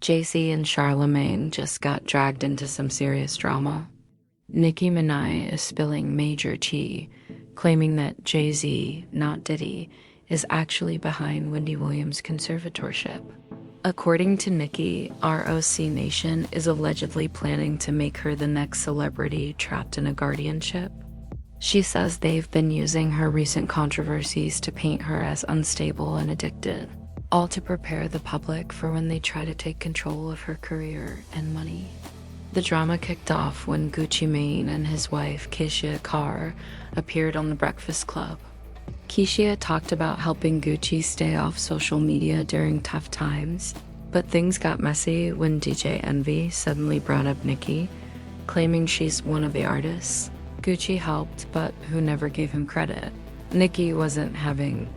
Jay-Z and Charlamagne just got dragged into some serious drama. Nicki Minaj is spilling major tea, claiming that Jay-Z, not Diddy, is actually behind Wendy Williams' conservatorship. According to Nicki, ROC Nation is allegedly planning to make her the next celebrity trapped in a guardianship. She says they've been using her recent controversies to paint her as unstable and addicted, all to prepare the public for when they try to take control of her career and money. The drama kicked off when Gucci Mane and his wife, Keyshia Carr, appeared on The Breakfast Club. Keyshia talked about helping Gucci stay off social media during tough times, but things got messy when DJ Envy suddenly brought up Nicki, claiming she's one of the artists Gucci helped but who never gave him credit. Nicki wasn't having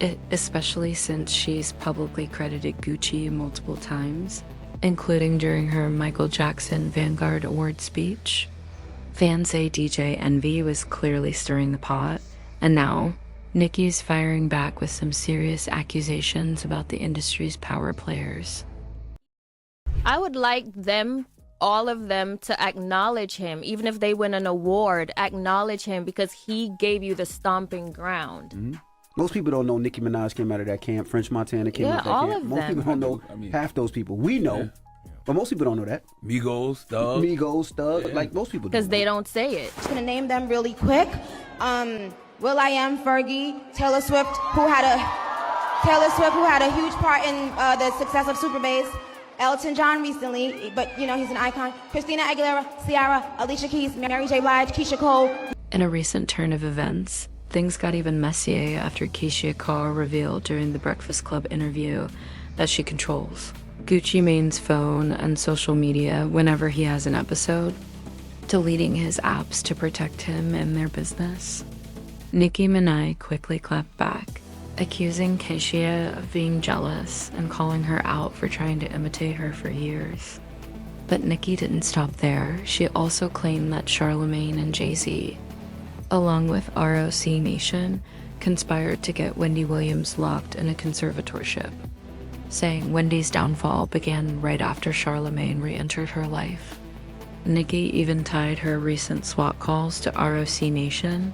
it, especially since she's publicly credited Gucci multiple times, including during her Michael Jackson Vanguard Award speech. Fans say DJ Envy was clearly stirring the pot, and now Nicki's firing back with some serious accusations about the industry's power players. I would like them, all of them, to acknowledge him, even if they win an award, acknowledge him because he gave you the stomping ground. Mm-hmm. Most people don't know Nicki Minaj came out of that camp. French Montana came out of that all camp. of Most them. people don't know half those people. We know, but most people don't know that. Migos, Thug. Like most people Because they don't say it. Just gonna name them really quick. Will I Am, Fergie, Taylor Swift, who had a huge part in the success of Super Bass. Elton John recently, but you know he's an icon. Christina Aguilera, Ciara, Alicia Keys, Mary J. Blige, Keisha Cole. In a recent turn of events, things got even messier after Keyshia Carr revealed during the Breakfast Club interview that she controls Gucci Mane's phone and social media whenever he has an episode, deleting his apps to protect him and their business. Nicki Minaj quickly clapped back, accusing Keyshia of being jealous and calling her out for trying to imitate her for years. But Nicki didn't stop there. She also claimed that Charlamagne and Jay-Z, along with ROC Nation, conspired to get Wendy Williams locked in a conservatorship, saying Wendy's downfall began right after Charlamagne re-entered her life. Nicki even tied her recent SWAT calls to ROC Nation,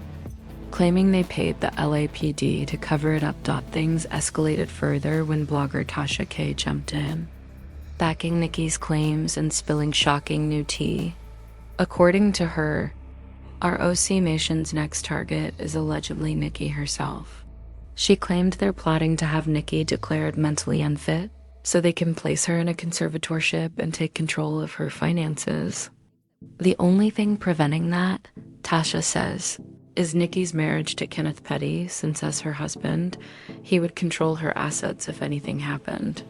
claiming they paid the LAPD to cover it up. Things escalated further when blogger Tasha K jumped in, backing Nicki's claims and spilling shocking new tea. According to her, ROC Nation's next target is allegedly Nicki herself. She claimed they're plotting to have Nicki declared mentally unfit so they can place her in a conservatorship and take control of her finances. The only thing preventing that, Tasha says, is Nicki's marriage to Kenneth Petty, since as her husband, he would control her assets if anything happened.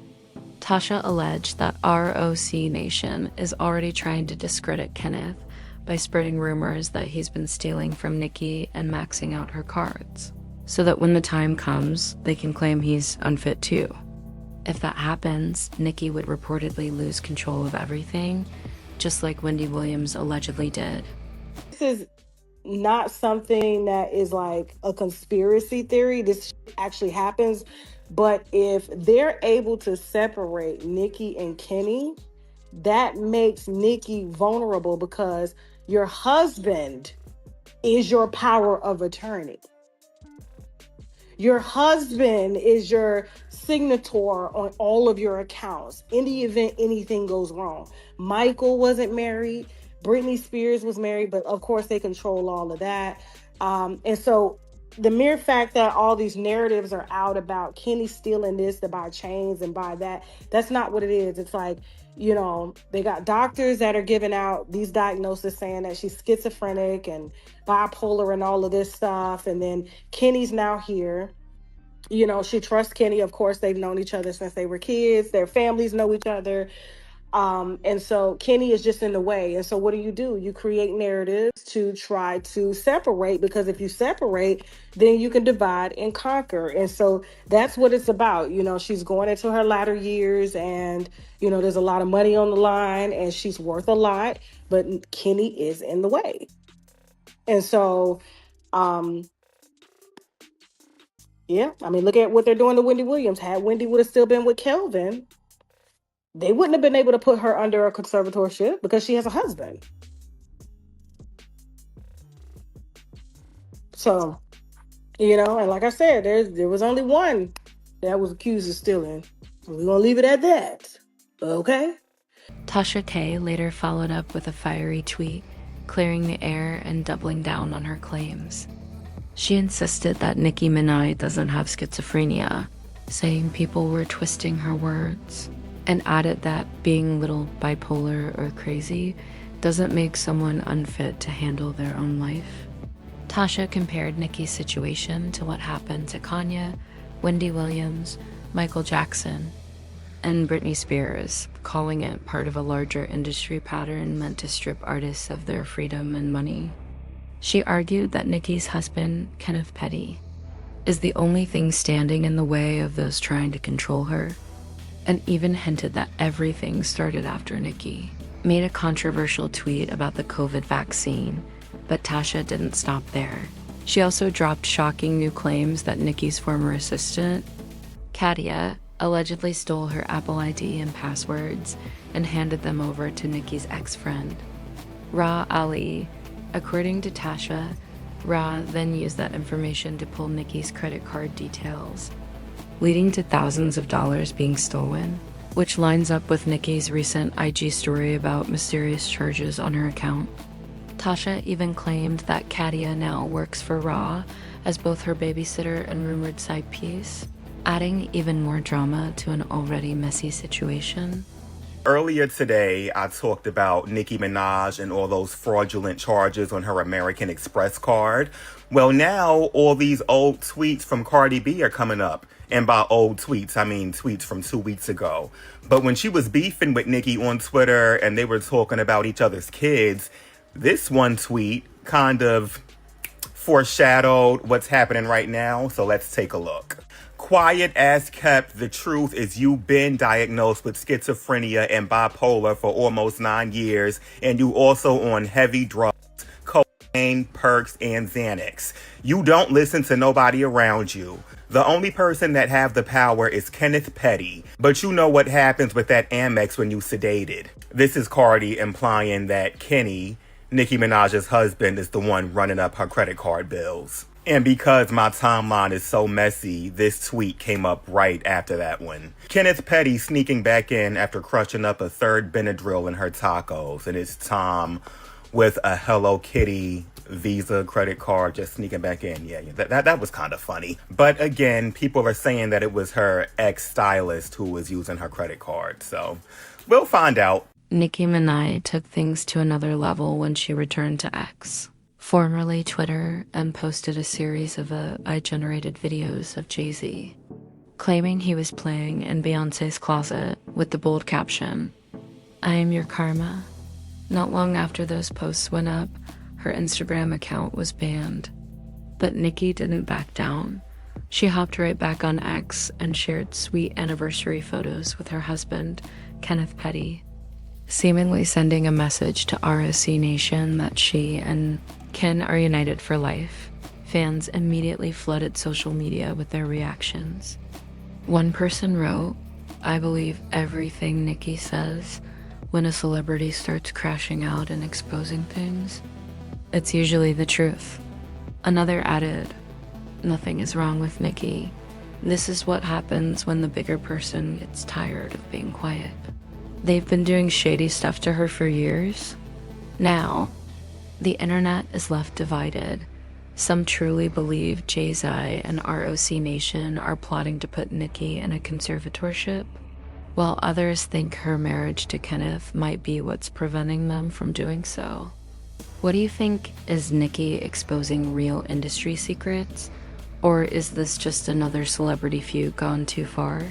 Tasha alleged that ROC Nation is already trying to discredit Kenneth by spreading rumors that he's been stealing from Nicki and maxing out her cards, so that when the time comes, they can claim he's unfit too. If that happens, Nicki would reportedly lose control of everything, just like Wendy Williams allegedly did. This is not something that is like a conspiracy theory. This actually happens. But if they're able to separate Nicki and Kenny, that makes Nicki vulnerable because your husband is your power of attorney. Your husband is your signator on all of your accounts in the event anything goes wrong. Michael wasn't married. Britney Spears was married, but of course they control all of that. And so the mere fact that all these narratives are out about Kenny stealing this to buy chains and buy that, that's not what it is. It's like, you know, they got doctors that are giving out these diagnoses saying that she's schizophrenic and bipolar and all of this stuff. And then Kenny's now here. You know, she trusts Kenny. Of course, they've known each other since they were kids. Their families know each other. And so Kenny is just in the way. And so what do? You create narratives to try to separate, because if you separate, then you can divide and conquer. And so that's what it's about. You know, she's going into her latter years and, you know, there's a lot of money on the line and she's worth a lot, but Kenny is in the way. And so, yeah, I mean, look at what they're doing to Wendy Williams. Had Wendy would have still been with Kelvin, They wouldn't have been able to put her under a conservatorship because she has a husband. So, you know, and like I said, there was only one that was accused of stealing. We're going to leave it at that. Okay? Tasha K later followed up with a fiery tweet, clearing the air and doubling down on her claims. She insisted that Nicki Minaj doesn't have schizophrenia, saying people were twisting her words, and added that being a little bipolar or crazy doesn't make someone unfit to handle their own life. Tasha compared Nicki's situation to what happened to Kanye, Wendy Williams, Michael Jackson, and Britney Spears, calling it part of a larger industry pattern meant to strip artists of their freedom and money. She argued that Nicki's husband, Kenneth Petty, is the only thing standing in the way of those trying to control her, and even hinted that everything started after Nicki made a controversial tweet about the COVID vaccine, but Tasha didn't stop there. She also dropped shocking new claims that Nicki's former assistant, Katia, allegedly stole her Apple ID and passwords and handed them over to Nicki's ex-friend, Ra Ali. According to Tasha, Ra then used that information to pull Nicki's credit card details, leading to thousands of dollars being stolen, which lines up with Nicki's recent IG story about mysterious charges on her account. Tasha even claimed that Katia now works for Ra as both her babysitter and rumored side piece, adding even more drama to an already messy situation. Earlier today, I talked about Nicki Minaj and all those fraudulent charges on her American Express card. Well, now all these old tweets from Cardi B are coming up. And by old tweets, I mean tweets from 2 weeks ago. But when she was beefing with Nicki on Twitter and they were talking about each other's kids, this one tweet kind of foreshadowed what's happening right now. So let's take a look. Quiet as kept, the truth is you've been diagnosed with schizophrenia and bipolar for almost 9 years, and you also on heavy drugs, cocaine, perks, and Xanax. You don't listen to nobody around you. The only person that have the power is Kenneth Petty, but you know what happens with that Amex when you sedated. This is Cardi implying that Kenny, Nicki Minaj's husband, is the one running up her credit card bills. And because my timeline is so messy, this tweet came up right after that one. Kenneth Petty sneaking back in after crushing up a third Benadryl in her tacos. And it's Tom with a Hello Kitty Visa credit card just sneaking back in. Yeah, that was kind of funny. But again, people are saying that it was her ex-stylist who was using her credit card. So we'll find out. Nicki Minaj took things to another level when she returned to X, formerly Twitter, and posted a series of AI-generated videos of Jay-Z, claiming he was playing in Beyoncé's closet with the bold caption, "I am your karma." Not long after those posts went up, her Instagram account was banned. But Nicki didn't back down. She hopped right back on X and shared sweet anniversary photos with her husband, Kenneth Petty, seemingly sending a message to ROC Nation that she and Ken are united for life. Fans immediately flooded social media with their reactions. One person wrote, "I believe everything Nicki says when a celebrity starts crashing out and exposing things. It's usually the truth." Another added, "Nothing is wrong with Nicki. This is what happens when the bigger person gets tired of being quiet. They've been doing shady stuff to her for years. Now, the internet is left divided. Some truly believe Jay-Z and ROC Nation are plotting to put Nicki in a conservatorship, while others think her marriage to Kenneth might be what's preventing them from doing so." What do you think? Is Nicki exposing real industry secrets? Or is this just another celebrity feud gone too far?